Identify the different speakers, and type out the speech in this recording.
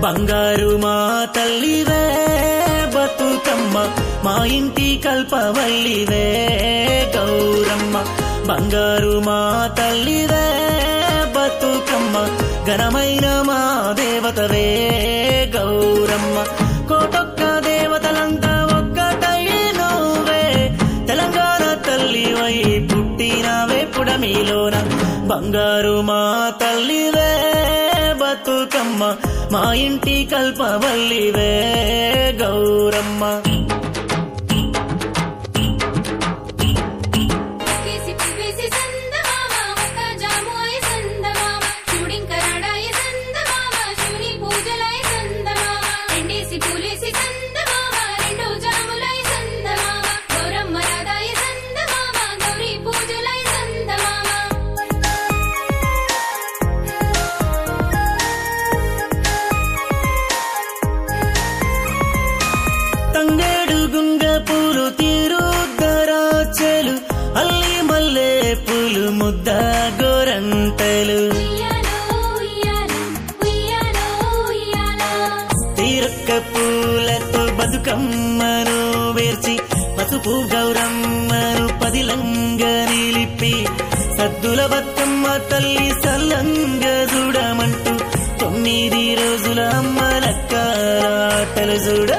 Speaker 1: బంగారు మా తల్లివే బతుకమ్మ మా ఇంటి కల్పవల్లివే గౌరమ్మ బంగారు మా తల్లివే బతుకమ్మ ఘనమైన మా దేవతవే గౌరమ్మ కోటొక్క దేవతలంతా ఒక్కటై నువ్వే తెలంగాణ తల్లివై పుట్టినవే పుడమిలోన బంగారు మా తల్లివే బతుకమ్మ మా ఇంటి కల్పవల్లివే గౌరమ్మ తంగేడు గుంగ పూలు తీరుద్దరాచెలు అల్లి మల్లె పూలు ముద్ద గోరంటలు తీరొక్క పూలతో బతుకమ్మను వేర్చి పసుపు గౌరమ్మను పదిలంగా నిలిపి సద్దుల బతుకమ్మ తల్లి సల్లంగా చూడమంటూ 9 రోజుల అమ్మలక్క ఆటలు చూడ